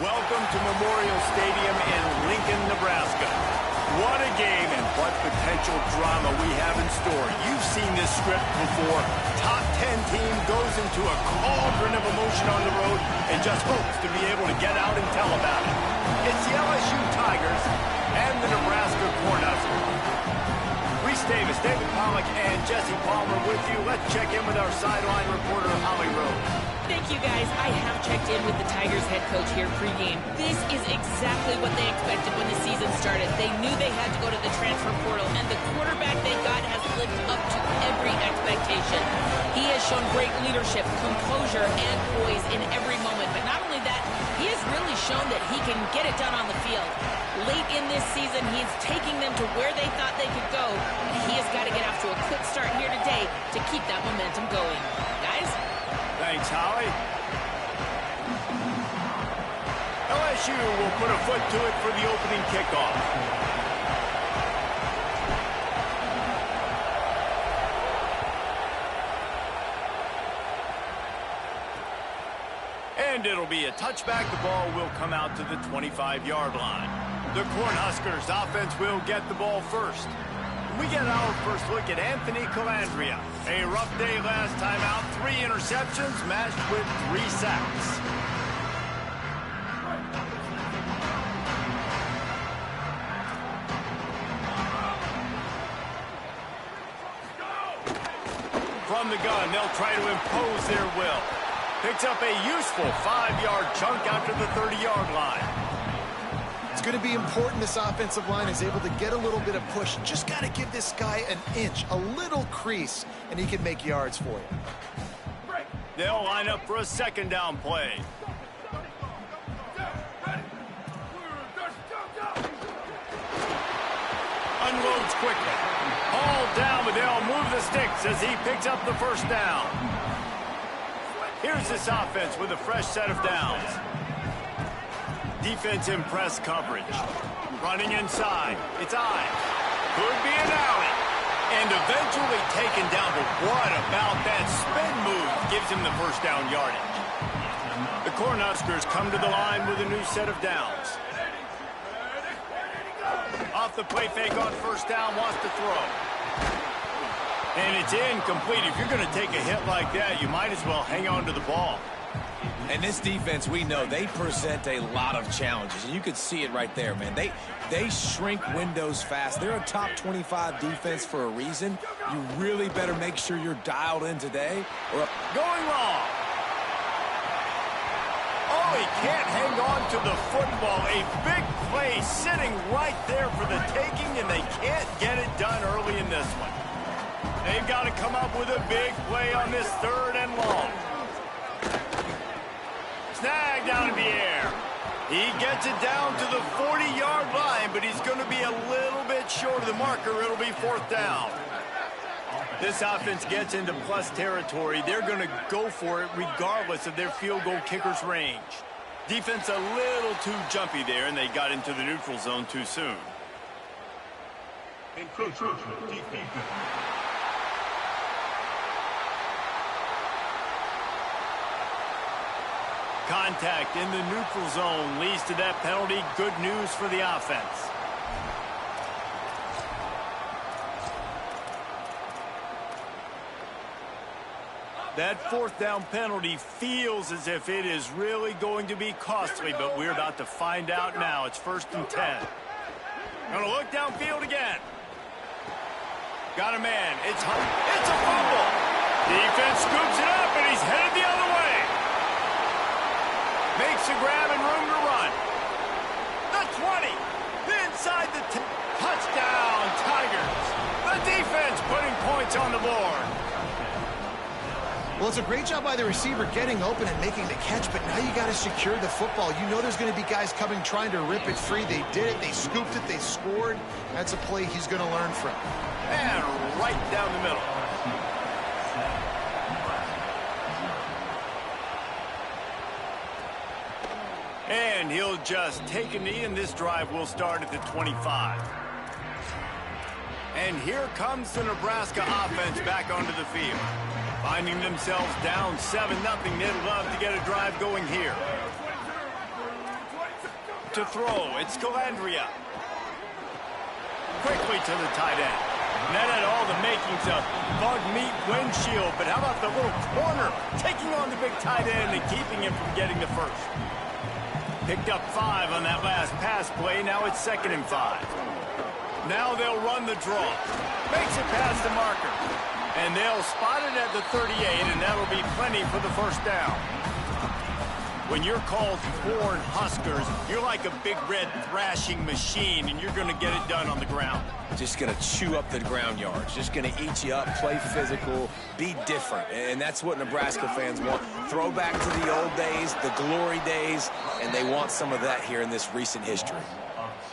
Welcome to Memorial Stadium in Lincoln, Nebraska. What a game and what potential drama we have in store. You've seen this script before. Top 10 team goes into a cauldron of emotion on the road and just hopes to be able to get out and tell about it. It's the LSU Tigers and the Nebraska Cornhuskers. Reese Davis, David Pollack, and Jesse Palmer with you. Let's check in with our sideline reporter, Holly Rose. Thank you, guys. I have checked in with the Tigers head coach here pregame. This is exactly what they expected when the season started. They knew they had to go to the transfer portal, and the quarterback they got has lived up to every expectation. He has shown great leadership, composure, and poise in every moment. But not only that, he has really shown that he can get it done on the field. Late in this season, he's taking them to where they thought they could go. He has got to get off to a quick start here today to keep that momentum going. Guys? Thanks, Holly. LSU will put a foot to it for the opening kickoff. And it'll be a touchback. The ball will come out to the 25-yard line. The Cornhuskers offense will get the ball first. We get our first look at Anthony Calandria. A rough day last time out. 3 interceptions matched with 3 sacks. From the gun, they'll try to impose their will. Picks up a useful 5-yard chunk after the 30-yard line. It's going to be important this offensive line is able to get a little bit of push. Just got to give this guy an inch, a little crease, and he can make yards for you. They'll line up for a second down play. Unloads quickly. Hauled down, but they'll move the sticks as he picks up the first down. Here's this offense with a fresh set of downs. Defense in press coverage. Running inside. It's Ives. Could be an alley. And eventually taken down. But what about that spin move? Gives him the first down yardage. The Cornhuskers come to the line with a new set of downs. Off the play fake on first down. Wants to throw. And it's incomplete. If you're going to take a hit like that, you might as well hang on to the ball. And this defense, we know, they present a lot of challenges. And you can see it right there, man. They shrink windows fast. They're a top 25 defense for a reason. You really better make sure you're dialed in today. Going wrong. Oh, he can't hang on to the football. A big play sitting right there for the taking, and they can't get it done early in this one. They've got to come up with a big play on this 3rd and long. Snag down in the air. He gets it down to the 40-yard line, but he's going to be a little bit short of the marker. It'll be 4th down. This offense gets into plus territory. They're going to go for it regardless of their field goal kicker's range. Defense a little too jumpy there, and they got into the neutral zone too soon. Contact in the neutral zone leads to that penalty. Good news for the offense. That 4th down penalty feels as if it is really going to be costly, but we're about to find out now. It's 1st and 10. Gonna look downfield again. Got a man. It's a fumble. Defense scoops it up, and he's headed the other way. Makes a grab and room to run. The 20. Inside the touchdown, Tigers. The defense putting points on the board. Well, it's a great job by the receiver getting open and making the catch, but now you got to secure the football. You know there's going to be guys coming trying to rip it free. They did it. They scooped it. They scored. That's a play he's going to learn from. And right down the middle. And he'll just take a knee, and this drive will start at the 25. And here comes the Nebraska offense back onto the field. Finding themselves down 7-0. They'd love to get a drive going here. to throw. It's Calandria. Quickly to the tight end. And that had all the makings of bug meat windshield. But how about the little corner taking on the big tight end and keeping him from getting the first? Picked up 5 on that last pass play. Now it's 2nd and 5. Now they'll run the draw. Makes it past the marker. And they'll spot it at the 38, and that'll be plenty for the first down. When you're called Corn Huskers, you're like a big red thrashing machine, and you're going to get it done on the ground. Just going to chew up the ground yards. Just going to eat you up, play physical, be different. And that's what Nebraska fans want. Throw back to the old days, the glory days, and they want some of that here in this recent history.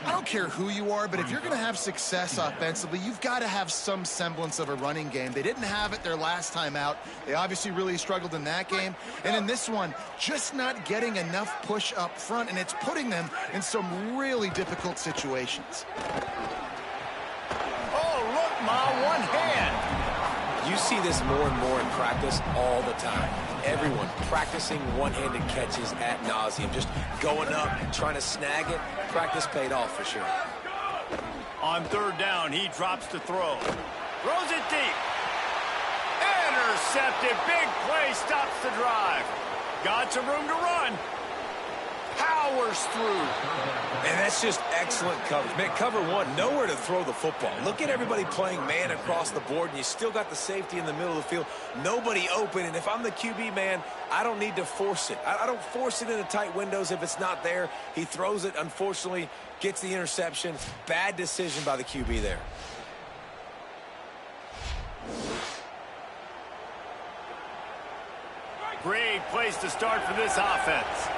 I don't care who you are, but if you're going to have success offensively, you've got to have some semblance of a running game. They didn't have it their last time out. They obviously really struggled in that game. And in this one, just not getting enough push up front, and it's putting them in some really difficult situations. Oh, look, Ma, one hand. You see this more and more in practice all the time. Everyone practicing one-handed catches ad nauseum, just going up, trying to snag it. Practice paid off for sure. On 3rd down, he drops to throw. Throws it deep. Intercepted. Big play stops the drive. Got some room to run. Powers through. And that's just excellent coverage. Man, cover 1, nowhere to throw the football. Look at everybody playing man across the board, and you still got the safety in the middle of the field. Nobody open, and if I'm the QB, man, I don't need to force it. I don't force it into tight windows if it's not there. He throws it, unfortunately, gets the interception. Bad decision by the QB there. Great place to start for this offense.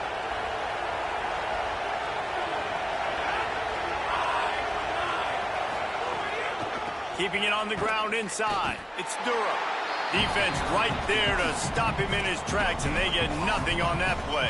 Keeping it on the ground inside. It's Durham. Defense right there to stop him in his tracks, and they get nothing on that play.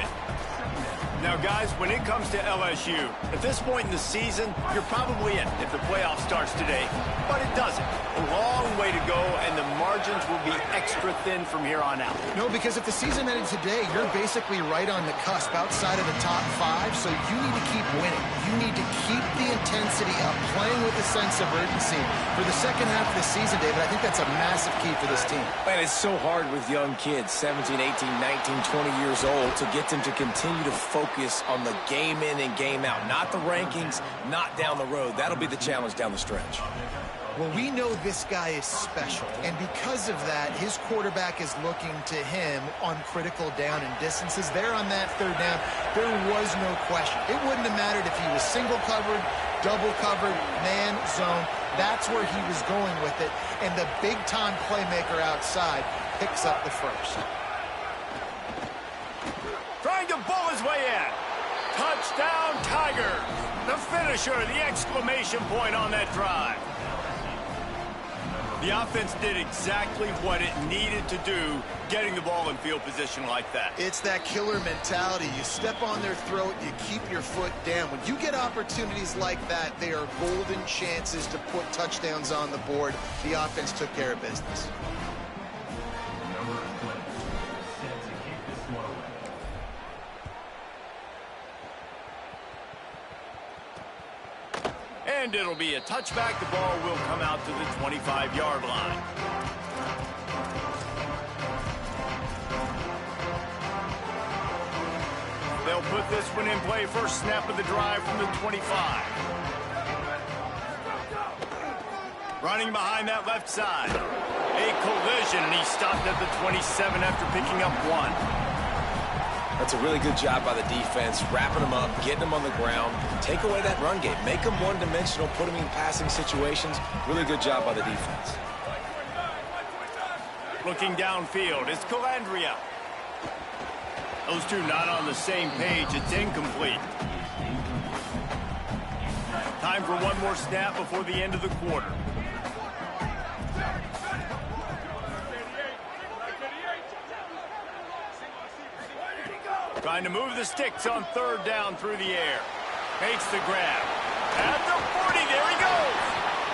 Now, guys, when it comes to LSU, at this point in the season, you're probably in if the playoff starts today, but it doesn't. A long way to go, and the margins will be extra thin from here on out. No, because if the season ended today, you're basically right on the cusp outside of the top 5, so you need to keep winning. You need to keep the intensity up, playing with a sense of urgency. For the second half of the season, David, I think that's a massive key for this team. Man, it's so hard with young kids, 17, 18, 19, 20 years old, to get them to continue to focus on the game in and game out. Not the rankings, not down the road. That'll be the challenge down the stretch. Well, we know this guy is special, and because of that, his quarterback is looking to him on critical down and distances. There on that 3rd down, there was no question. It wouldn't have mattered if he was single covered, double covered, man, zone. That's where he was going with it, and the big-time playmaker outside picks up the first. Trying to bull his way in. Touchdown, Tigers. The finisher, the exclamation point on that drive. The offense did exactly what it needed to do, getting the ball in field position like that. It's that killer mentality. You step on their throat, you keep your foot down. When you get opportunities like that, they are golden chances to put touchdowns on the board. The offense took care of business. And it'll be a touchback. The ball will come out to the 25-yard line. They'll put this one in play. First snap of the drive from the 25. Running behind that left side. A collision, and he stopped at the 27 after picking up 1. That's a really good job by the defense, wrapping them up, getting them on the ground, take away that run game, make them one-dimensional, put them in passing situations. Really good job by the defense. Looking downfield, it's Calandria. Those two not on the same page. It's incomplete. Time for one more snap before the end of the quarter. Trying to move the sticks on 3rd down through the air. Makes the grab. At the 40, there he goes.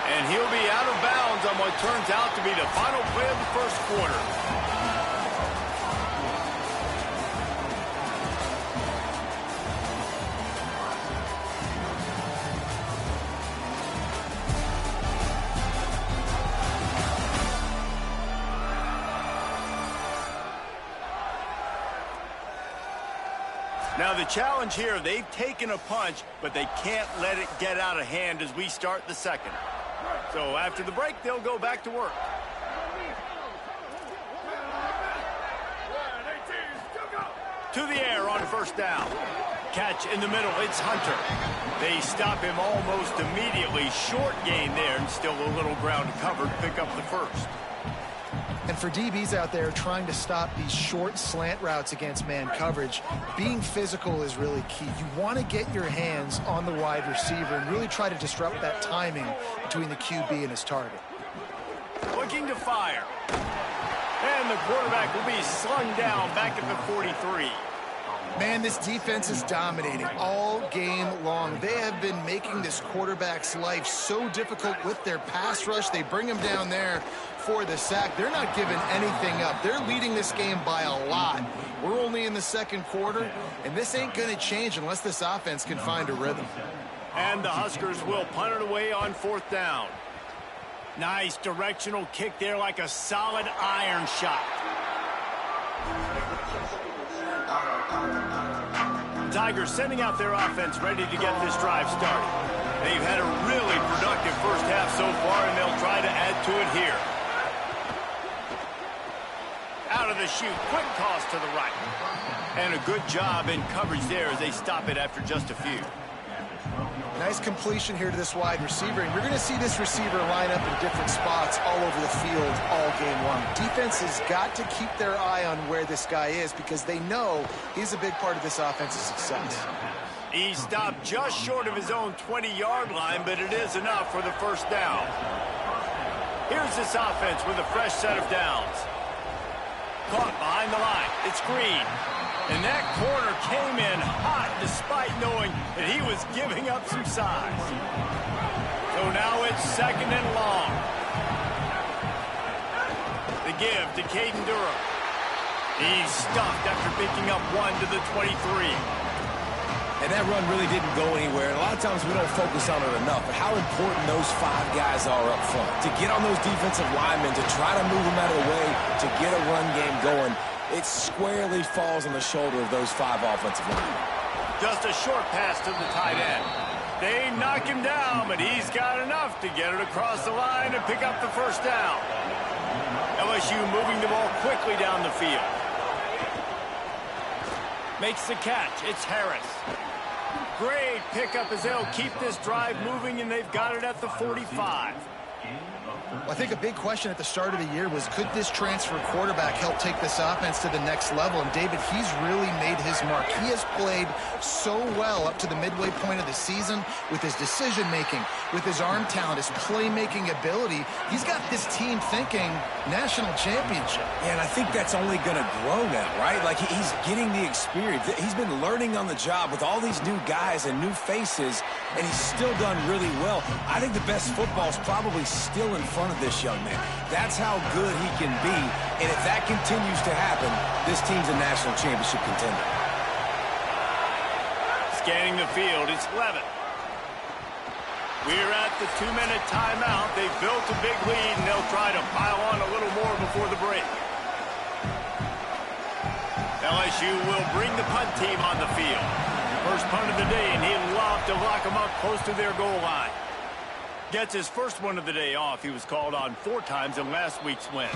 And he'll be out of bounds on what turns out to be the final play of the first quarter. Now the challenge here, they've taken a punch, but they can't let it get out of hand as we start the second. So after the break, they'll go back to work. To the air on first down. Catch in the middle, it's Hunter. They stop him almost immediately. Short gain there, and still a little ground covered. Pick up the first. And for DBs out there trying to stop these short slant routes against man coverage, being physical is really key. You want to get your hands on the wide receiver and really try to disrupt that timing between the QB and his target. Looking to fire. And the quarterback will be slung down back at the 43. Man, this defense is dominating all game long. They have been making this quarterback's life so difficult with their pass rush. They bring him down there for the sack. They're not giving anything up. They're leading this game by a lot. We're only in the second quarter, and this ain't going to change unless this offense can find a rhythm. And the Huskers will punt it away on fourth down. Nice directional kick there, like a solid iron shot. Tigers sending out their offense, ready to get this drive started. They've had a really productive first half so far, and they'll try to add to it here. Out of the chute, quick toss to the right. And a good job in coverage there as they stop it after just a few. Nice completion here to this wide receiver, and you're going to see this receiver line up in different spots all over the field all game long. Defense has got to keep their eye on where this guy is because they know he's a big part of this offense's success. He stopped just short of his own 20-yard line, but it is enough for the first down. Here's this offense with a fresh set of downs. Caught behind the line. It's Green. And that corner came in hot despite knowing that he was giving up some size. So now it's second and long. The give to Caden Durham. He's stuffed after picking up one to the 23. And that run really didn't go anywhere. And a lot of times we don't focus on it enough, but how important those 5 guys are up front. To get on those defensive linemen, to try to move them out of the way, to get a run game going, it squarely falls on the shoulder of those 5 offensive linemen. Just a short pass to the tight end. They knock him down, but he's got enough to get it across the line and pick up the first down. LSU moving the ball quickly down the field. Makes the catch. It's Harris. Great pickup as they'll keep this drive moving, and they've got it at the 45. Well, I think a big question at the start of the year was, could this transfer quarterback help take this offense to the next level? And David, he's really made his mark. He has played so well up to the midway point of the season with his decision-making, with his arm talent, his playmaking ability. He's got this team thinking national championship. Yeah, and I think that's only going to grow now, right? Like, he's getting the experience. He's been learning on the job with all these new guys and new faces, and he's still done really well. I think the best football is probably still in front of this young man. That's how good he can be, and if that continues to happen, this team's a national championship contender. Scanning the field, it's Levitt. We're at the 2-minute timeout. They've built a big lead, and they'll try to pile on a little more before the break. LSU will bring the punt team on the field. First punt of the day, and he'd love to lock them up close to their goal line. Gets his first one of the day off. He was called on 4 times in last week's win.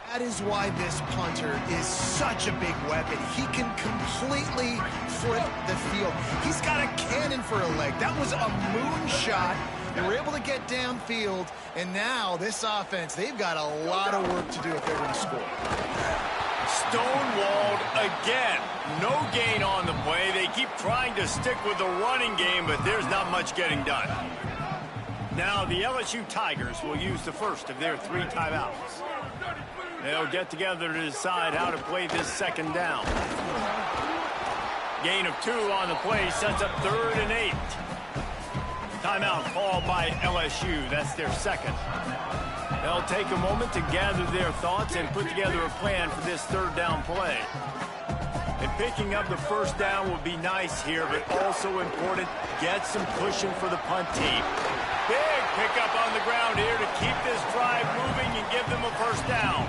That is why this punter is such a big weapon. He can completely flip the field. He's got a cannon for a leg. That was a moonshot. They were able to get downfield, and now this offense, they've got a lot of work to do if they're going to score. Stonewalled again. No gain on the play. They keep trying to stick with the running game, but there's not much getting done. Now the LSU Tigers will use the first of their 3 timeouts. They'll get together to decide how to play this second down. Gain of 2 on the play sets up 3rd and 8. Timeout called by LSU. That's their second. They'll take a moment to gather their thoughts and put together a plan for this 3rd down play. And picking up the first down will be nice here, but also important, get some pushing for the punt team. Big pickup on the ground here to keep this drive moving and give them a first down.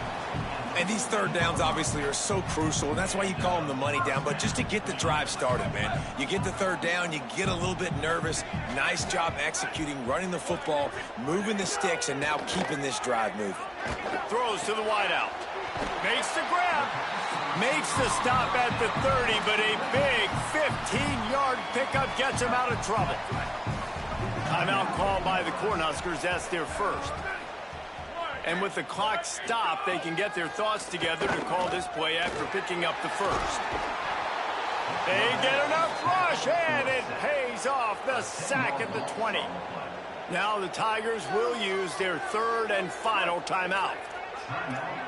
And these 3rd downs obviously are so crucial, and that's why you call them the money down. But just to get the drive started, man, you get the 3rd down, you get a little bit nervous. Nice job executing, running the football, moving the sticks, and now keeping this drive moving. Throws to the wideout. Makes the grab. Makes the stop at the 30, but a big 15-yard pickup gets him out of trouble. Timeout called by the Cornhuskers. That's their first. And with the clock stopped, they can get their thoughts together to call this play after picking up the first. They get enough rush, and it pays off. The sack at the 20. Now the Tigers will use their 3rd and final timeout.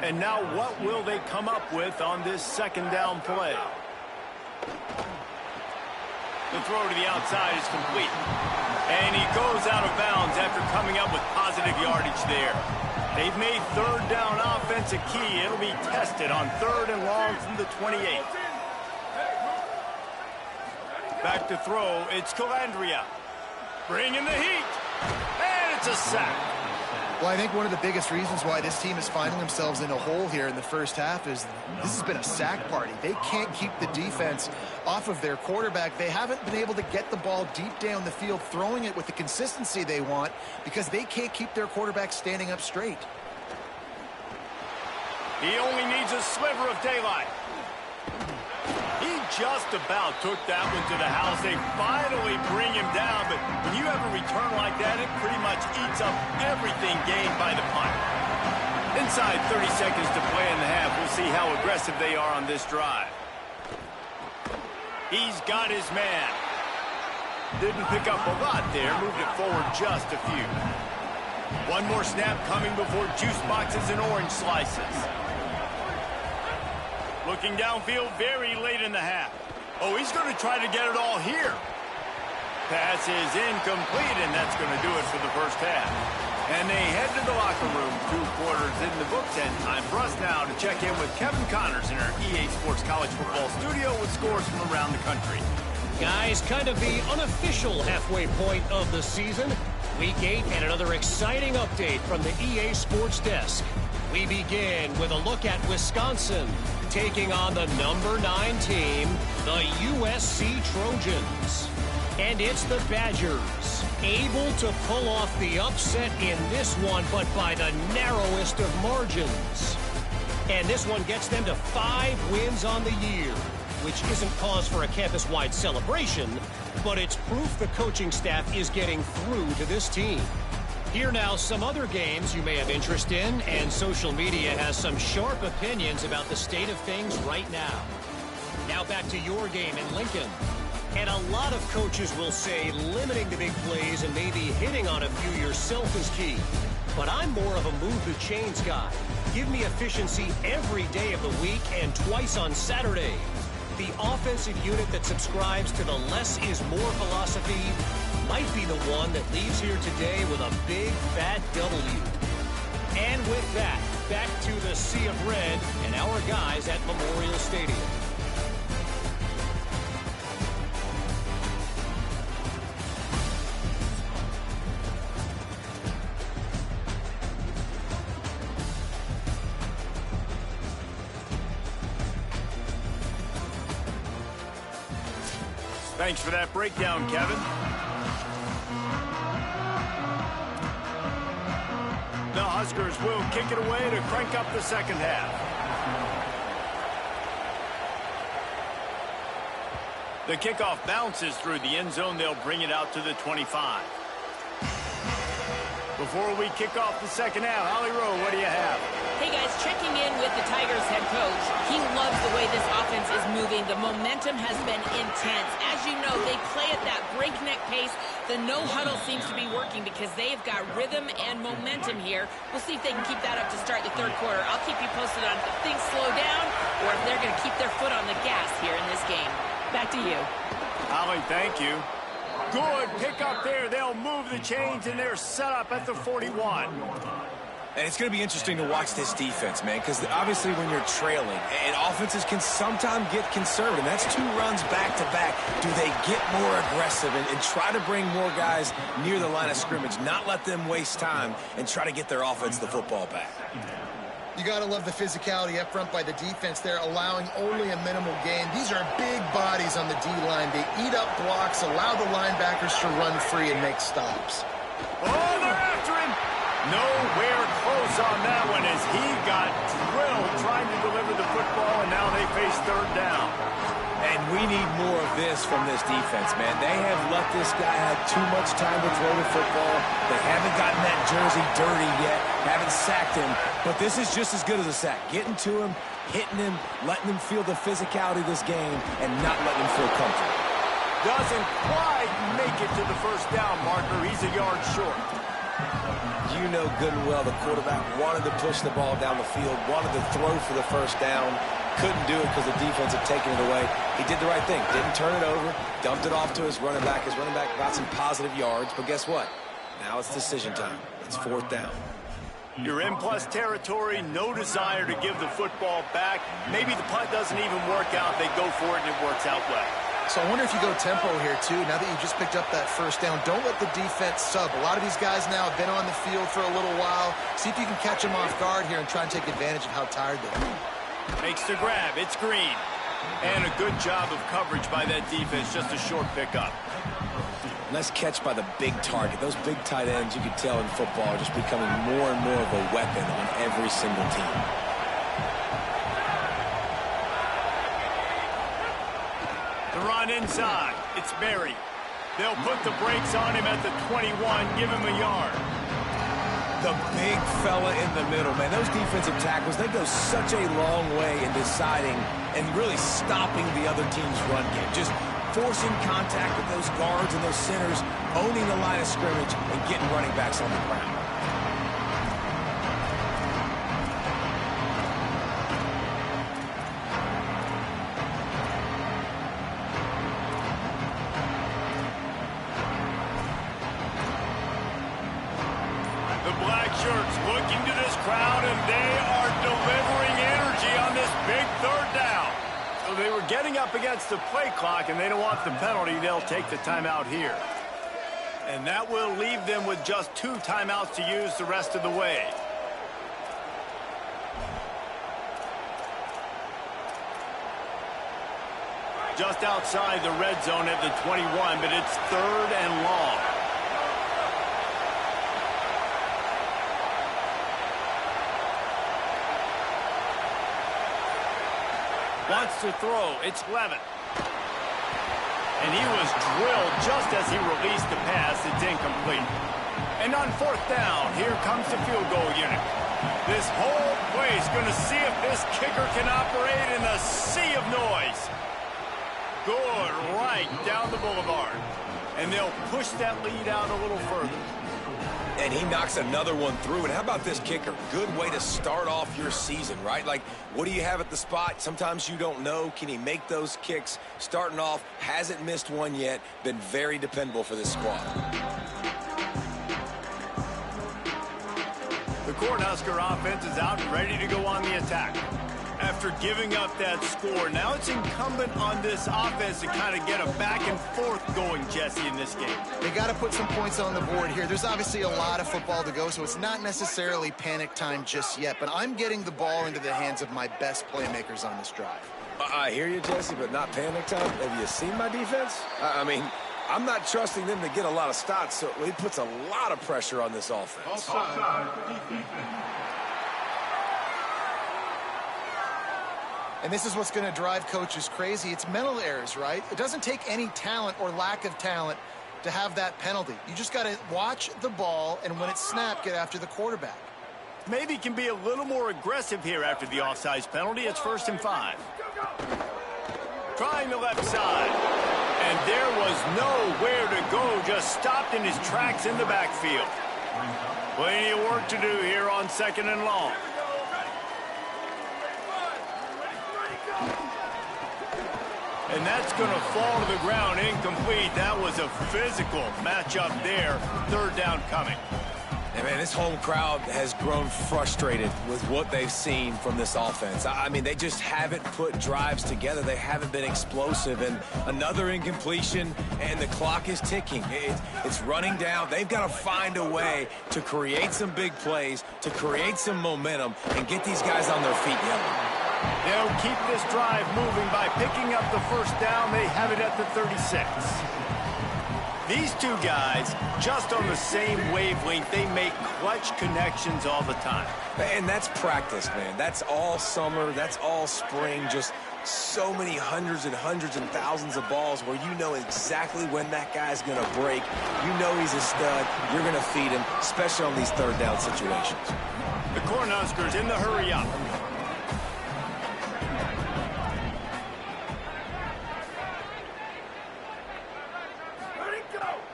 And now what will they come up with on this 2nd down play? The throw to the outside is complete. And he goes out of bounds after coming up with positive yardage there. They've made 3rd down offense a key. It'll be tested on 3rd and long from the 28. Back to throw. It's Calandria. Bringing the heat. And it's a sack. Well, I think one of the biggest reasons why this team is finding themselves in a hole here in the first half is this has been a sack party. They can't keep the defense off of their quarterback. They haven't been able to get the ball deep down the field, throwing it with the consistency they want because they can't keep their quarterback standing up straight. He only needs a sliver of daylight. He just about took that one to the house. They finally bring him down, but when you have a return like that, it pretty much eats up everything gained by the punt. Inside 30 seconds to play in the half. We'll see how aggressive they are on this drive. He's got his man. Didn't pick up a lot there. Moved it forward just a few. One more snap coming before juice boxes and orange slices. Looking downfield very late in the half. Oh, he's going to try to get it all here. Pass is incomplete, and that's going to do it for the first half. And they head to the locker room. 2 quarters in the books, and time for us now to check in with Kevin Connors in our EA Sports College Football studio with scores from around the country. Guys, kind of the unofficial halfway point of the season. Week 8 and another exciting update from the EA Sports desk. We begin with a look at Wisconsin taking on the number 9 team, the USC Trojans. And it's the Badgers, able to pull off the upset in this one, but by the narrowest of margins. And this one gets them to 5 wins on the year, which isn't cause for a campus-wide celebration, but it's proof the coaching staff is getting through to this team. Here now, some other games you may have interest in, and social media has some sharp opinions about the state of things right now. Now back to your game in Lincoln. And a lot of coaches will say limiting the big plays and maybe hitting on a few yourself is key. But I'm more of a move the chains guy. Give me efficiency every day of the week and twice on Saturday. The offensive unit that subscribes to the less is more philosophy might be the one that leaves here today with a big fat W. And with that, back to the Sea of Red and our guys at Memorial Stadium. Thanks for that breakdown, Kevin. The Huskers will kick it away to crank up the second half. The kickoff bounces through the end zone. They'll bring it out to the 25. Before we kick off the second half, Holly Rowe, what do you have? Hey, guys, checking in with the Tigers head coach. He loves the way this offense is moving. The momentum has been intense. As you know, they play at that breakneck pace. The no-huddle seems to be working because they've got rhythm and momentum here. We'll see if they can keep that up to start the third quarter. I'll keep you posted on if things slow down or if they're going to keep their foot on the gas here in this game. Back to you. Holly, thank you. Good pick up there. They'll move the chains, and they're set up at the 41. And it's going to be interesting to watch this defense, man, because obviously when you're trailing, and offenses can sometimes get conservative. That's 2 runs back-to-back. Do they get more aggressive and try to bring more guys near the line of scrimmage, not let them waste time, and try to get their offense the football back? You got to love the physicality up front by the defense there, allowing only a minimal gain. These are big bodies on the D-line. They eat up blocks, allow the linebackers to run free and make stops. Oh, they're after him. Nowhere close on that one as he got drilled trying to deliver the football, and now they face third down. And we need more of this from this defense, man. They have let this guy have too much time to throw the football. They haven't gotten that jersey dirty yet, haven't sacked him. But this is just as good as a sack. Getting to him, hitting him, letting him feel the physicality of this game, and not letting him feel comfortable. Doesn't quite make it to the first down marker. He's a yard short. You know good and well the quarterback wanted to push the ball down the field, wanted to throw for the first down. Couldn't do it because the defense had taken it away. He did the right thing. Didn't turn it over. Dumped it off to his running back. His running back got some positive yards. But guess what? Now it's decision time. It's fourth down. You're in plus territory. No desire to give the football back. Maybe the punt doesn't even work out. They go for it, and it works out well. So I wonder if you go tempo here, too, now that you just picked up that first down. Don't let the defense sub. A lot of these guys now have been on the field for a little while. See if you can catch them off guard here and try and take advantage of how tired they are. Makes the grab. It's Green. And a good job of coverage by that defense. Just a short pickup. Nice catch by the big target. Those big tight ends, you can tell in football, are just becoming more and more of a weapon on every single team. The run inside. It's Berry. They'll put the brakes on him at the 21, give him a yard. The big fella in the middle, man. Those defensive tackles, they go such a long way in deciding and really stopping the other team's run game. Just forcing contact with those guards and those centers, owning the line of scrimmage, and getting running backs on the ground. Looking to this crowd, and they are delivering energy on this big third down. So they were getting up against the play clock, and they don't want the penalty. They'll take the timeout here. And that will leave them with just 2 timeouts to use the rest of the way. Just outside the red zone at the 21, but it's third and long. Wants to throw. It's Levin. And he was drilled just as he released the pass. It's incomplete. And on fourth down, here comes the field goal unit. This whole place going to see if this kicker can operate in a sea of noise. Good right down the boulevard. And they'll push that lead out a little further. And he knocks another one through. And how about this kicker? Good way to start off your season, right? Like, what do you have at the spot? Sometimes you don't know. Can he make those kicks? Starting off, hasn't missed one yet. Been very dependable for this squad. The Cornhusker offense is out and ready to go on the attack. After giving up that score, now it's incumbent on this offense to kind of get a back and forth going, Jesse, in this game. They got to put some points on the board here. There's obviously a lot of football to go, so it's not necessarily panic time just yet, but I'm getting the ball into the hands of my best playmakers on this drive. I hear you, Jesse, but not panic time. Have you seen my defense? I mean, I'm not trusting them to get a lot of stops, so he puts a lot of pressure on this offense. And this is what's going to drive coaches crazy. It's mental errors, right? It doesn't take any talent or lack of talent to have that penalty. You just got to watch the ball, and when it's snapped, get after the quarterback. Maybe can be a little more aggressive here after the offsides penalty. It's 1st and 5. Trying the left side. And there was nowhere to go. Just stopped in his tracks in the backfield. Plenty of work to do here on 2nd and long. And that's going to fall to the ground incomplete. That was a physical matchup there. 3rd down coming. And, man, this home crowd has grown frustrated with what they've seen from this offense. I mean, they just haven't put drives together. They haven't been explosive. And another incompletion, and the clock is ticking. It's running down. They've got to find a way to create some big plays, to create some momentum, and get these guys on their feet yelling. They'll keep this drive moving by picking up the 1st down. They have it at the 36. These two guys, just on the same wavelength, they make clutch connections all the time. And that's practice, man. That's all summer. That's all spring. Just so many hundreds and thousands of balls where you know exactly when that guy's going to break. You know he's a stud. You're going to feed him, especially on these 3rd down situations. The Cornhuskers in the hurry up.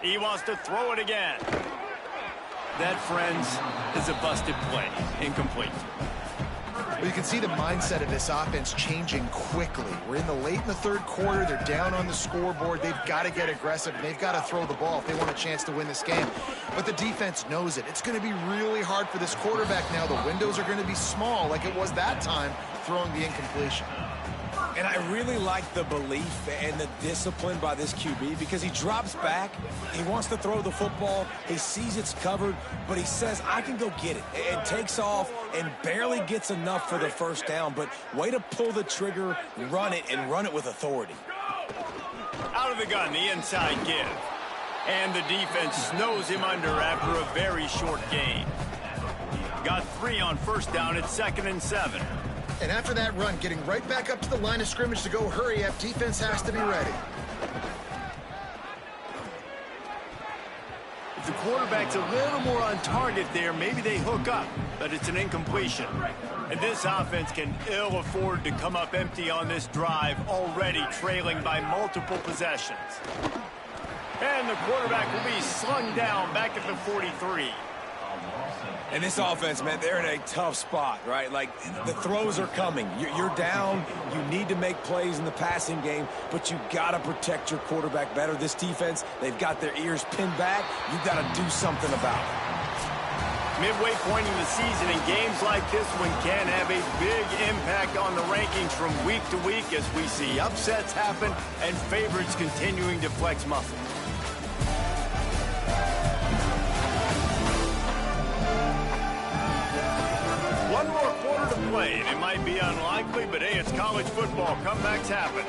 He wants to throw it again. That, friends, is a busted play. Incomplete. Well, you can see the mindset of this offense changing quickly. We're in the 3rd quarter. They're down on the scoreboard. They've got to get aggressive. They've got to throw the ball if they want a chance to win this game. But the defense knows it. It's going to be really hard for this quarterback now. The windows are going to be small like it was that time throwing the incompletion. And I really like the belief and the discipline by this QB because he drops back, he wants to throw the football, he sees it's covered, but he says, I can go get it. And takes off and barely gets enough for the 1st down, but way to pull the trigger, run it, and run it with authority. Out of the gun, the inside give. And the defense snows him under after a very short gain. Got 3 on 1st down at 2nd and 7. And after that run, getting right back up to the line of scrimmage to go hurry up, defense has to be ready. If the quarterback's a little more on target there, maybe they hook up, but it's an incompletion. And this offense can ill afford to come up empty on this drive, already trailing by multiple possessions. And the quarterback will be slung down back at the 43. And this offense, man, they're in a tough spot, right? Like, the throws are coming. You're down. You need to make plays in the passing game, but you got to protect your quarterback better. This defense, they've got their ears pinned back. You got to do something about it. Midway point in the season, and games like this one can have a big impact on the rankings from week to week as we see upsets happen and favorites continuing to flex muscles. One more quarter to play, and it might be unlikely, but hey, it's college football. Comebacks happen.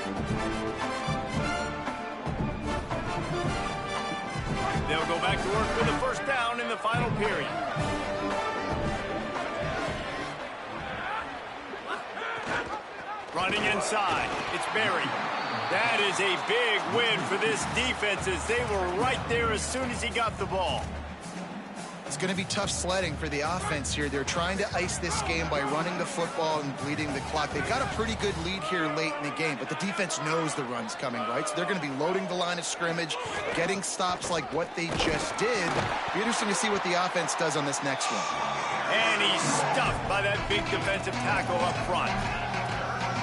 They'll go back to work with the 1st down in the final period. Running inside, it's Berry. That is a big win for this defense as they were right there as soon as he got the ball. It's going to be tough sledding for the offense here. They're trying to ice this game by running the football and bleeding the clock. They've got a pretty good lead here late in the game, but the defense knows the run's coming, right? So they're going to be loading the line of scrimmage, getting stops like what they just did. Be interesting to see what the offense does on this next one. And he's stuffed by that big defensive tackle up front.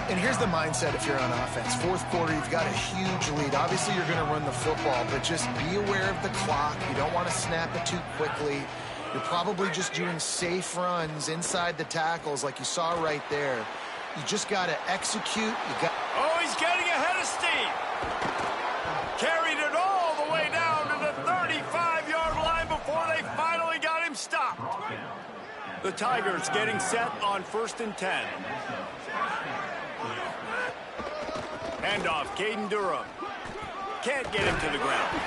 And here's the mindset if you're on offense. 4th quarter, you've got a huge lead. Obviously, you're going to run the football, but just be aware of the clock. You don't want to snap it too quickly. You're probably just doing safe runs inside the tackles like you saw right there. You just got to execute. Oh, he's getting ahead of steam. Carried it all the way down to the 35-yard line before they finally got him stopped. The Tigers getting set on 1st and 10. Handoff, Caden Durham. can't get him to the ground.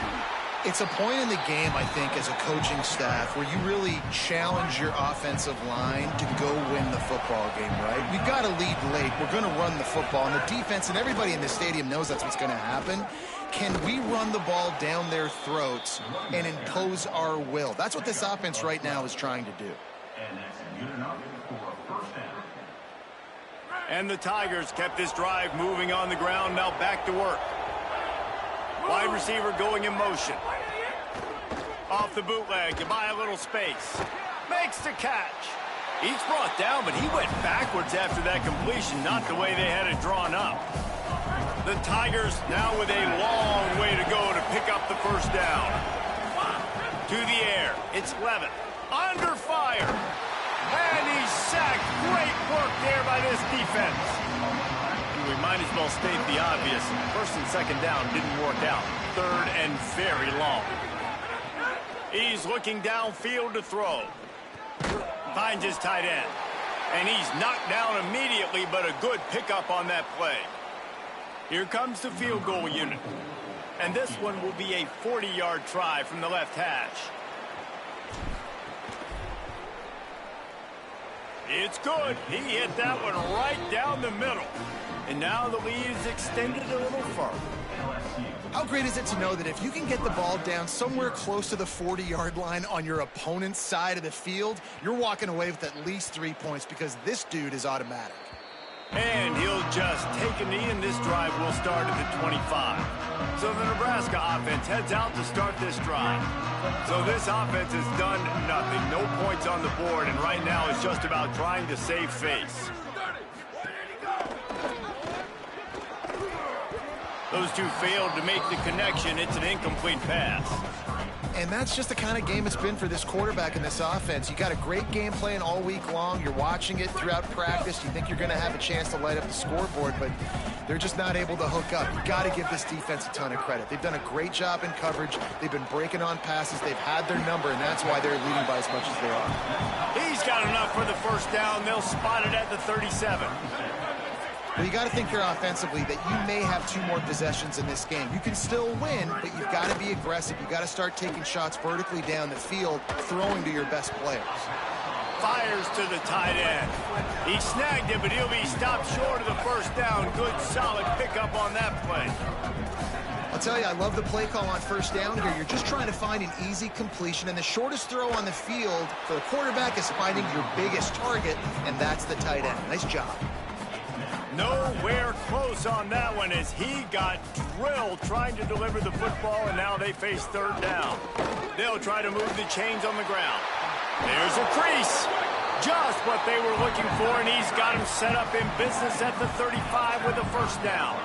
It's a point in the game, I think, as a coaching staff where you really challenge your offensive line to go win the football game, right? We've got to lead late. We're going to run the football. And the defense and everybody in the stadium knows that's what's going to happen. Can we run the ball down their throats and impose our will? That's what this offense right now is trying to do. And the Tigers kept this drive moving on the ground. Now back to work. Wide receiver going in motion. Off the bootleg to buy a little space. Makes the catch. He's brought down, but he went backwards after that completion, not the way they had it drawn up. The Tigers now with a long way to go to pick up the first down. To the air. It's Levitt. Under fire. And he's sacked. Great work there by this defense. We might as well state the obvious. First and second down didn't work out. Third and very long. He's looking downfield to throw. Finds his tight end. And he's knocked down immediately, but a good pickup on that play. Here comes the field goal unit. And this one will be a 40-yard try from the left hash. It's good. He hit that one right down the middle. And now the lead is extended a little further. How great is it to know that if you can get the ball down somewhere close to the 40-yard line on your opponent's side of the field, you're walking away with at least 3 points because this dude is automatic. And he'll just take a knee, and this drive will start at the 25. So the Nebraska offense heads out to start this drive. So this offense has done nothing. No points on the board, and right now it's just about trying to save face. Those two failed to make the connection. It's an incomplete pass. And that's just the kind of game it's been for this quarterback in this offense. You got a great game plan all week long. You're watching it throughout practice. You think you're going to have a chance to light up the scoreboard, but they're just not able to hook up. You got to give this defense a ton of credit. They've done a great job in coverage. They've been breaking on passes. They've had their number, and that's why they're leading by as much as they are. He's got enough for the first down. They'll spot it at the 37. Well, you got to think here offensively that you may have 2 more possessions in this game. You can still win, but you've got to be aggressive. You've got to start taking shots vertically down the field, throwing to your best players. Fires to the tight end. He snagged it, but he'll be stopped short of the first down. Good, solid pickup on that play. I'll tell you, I love the play call on first down here. You're just trying to find an easy completion, and the shortest throw on the field for the quarterback is finding your biggest target, and that's the tight end. Nice job. Nowhere close on that one as he got drilled trying to deliver the football, and now they face third down. They'll try to move the chains on the ground. There's a crease. Just what they were looking for, and he's got him set up in business at the 35 with a first down.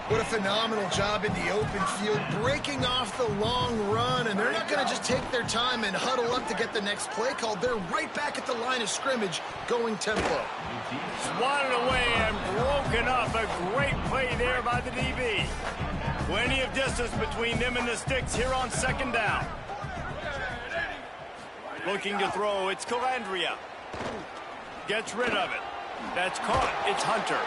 What a phenomenal job in the open field, breaking off the long run, and they're not going to just take their time and huddle up to get the next play called. They're right back at the line of scrimmage, going tempo. Swatted away and broken up. A great play there by the DB. Plenty of distance between them and the sticks here on second down. Looking to throw, it's Calandria. Gets rid of it. That's caught. It's Hunter.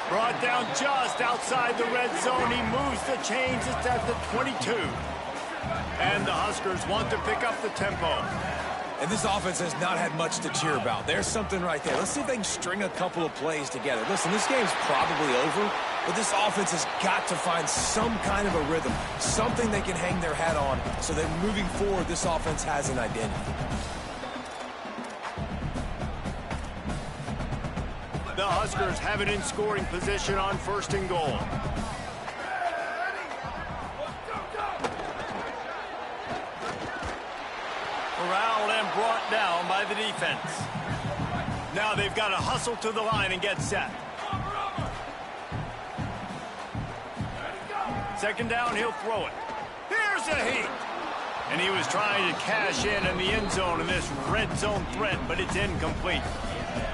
Brought down just outside the red zone. He moves the chains. It's at the 22. And the Huskers want to pick up the tempo. And this offense has not had much to cheer about. There's something right there. Let's see if they can string a couple of plays together. Listen, this game's probably over, but this offense has got to find some kind of a rhythm, something they can hang their hat on so that moving forward, this offense has an identity. The Huskers have it in scoring position on first and goal. Corralled and brought down by the defense. Now they've got to hustle to the line and get set. Second down, he'll throw it. Here's a heat. And he was trying to cash in the end zone in this red zone threat, but it's incomplete.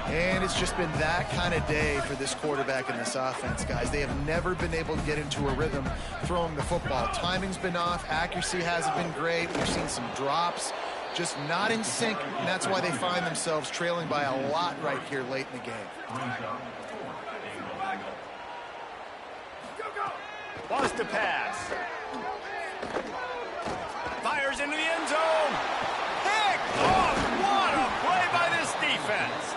And it's just been that kind of day for this quarterback and this offense, guys. They have never been able to get into a rhythm throwing the football. Timing's been off. Accuracy hasn't been great. We've seen some drops. Just not in sync, and that's why they find themselves trailing by a lot right here late in the game. Wants to pass. Fires into the end zone. Picked off. What a play by this defense.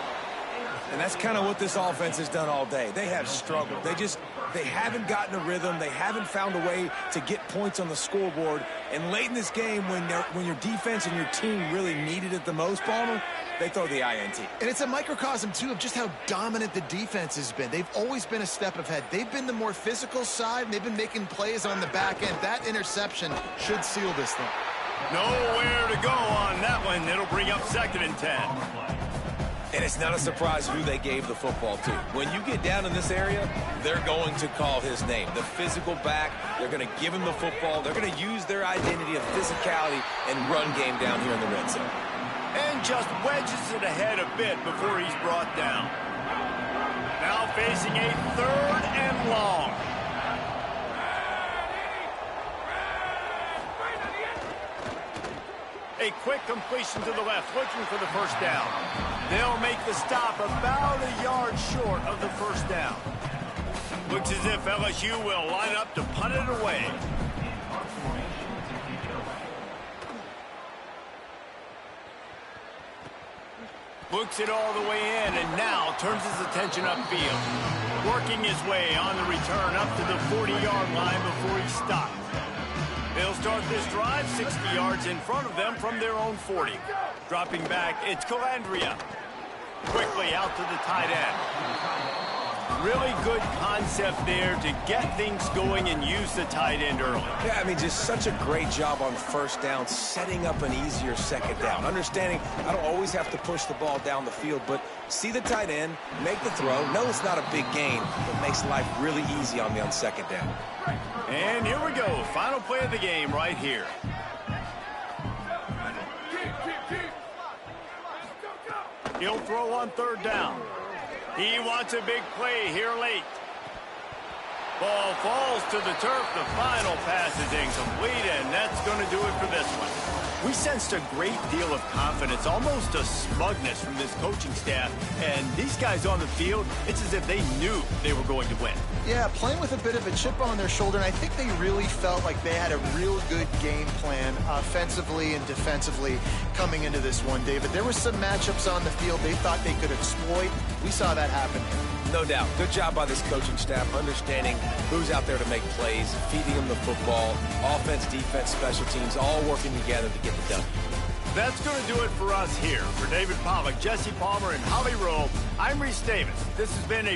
And that's kind of what this offense has done all day. They have struggled. They haven't gotten a rhythm. They haven't found a way to get points on the scoreboard. And late in this game, when your defense and your team really needed it the most, Palmer, they throw the INT. And it's a microcosm, too, of just how dominant the defense has been. They've always been a step ahead. They've been the more physical side, and they've been making plays on the back end. That interception should seal this thing. Nowhere to go on that one. It'll bring up 2nd and 10. And it's not a surprise who they gave the football to. When you get down in this area, they're going to call his name. The physical back, they're going to give him the football. They're going to use their identity of physicality and run game down here in the red zone. And just wedges it ahead a bit before he's brought down. Now facing a 3rd and long. A quick completion to the left, looking for the first down. They'll make the stop about a yard short of the first down. Looks as if LSU will line up to punt it away. Looks it all the way in, and now turns his attention upfield. Working his way on the return up to the 40-yard line before he stops. They'll start this drive 60 yards in front of them from their own 40. Dropping back, it's Calandria. Quickly out to the tight end. Really good concept there to get things going and use the tight end early. Yeah, I mean, just such a great job on first down, setting up an easier second down. Understanding I don't always have to push the ball down the field, but see the tight end, make the throw. No, it's not a big gain, but makes life really easy on me on second down. And here we go. Final play of the game right here. He'll throw on 3rd down. He wants a big play here late. Ball falls to the turf. The final pass is incomplete, and that's going to do it for this one. We sensed a great deal of confidence, almost a smugness from this coaching staff. And these guys on the field, it's as if they knew they were going to win. Yeah, playing with a bit of a chip on their shoulder, and I think they really felt like they had a real good game plan offensively and defensively coming into this one, David. There were some matchups on the field they thought they could exploit. We saw that happen here. No doubt. Good job by this coaching staff, understanding who's out there to make plays, feeding them the football, offense, defense, special teams, all working together to get it done. That's going to do it for us here. For David Pollack, Jesse Palmer, and Holly Rowe, I'm Reese Davis. This has been a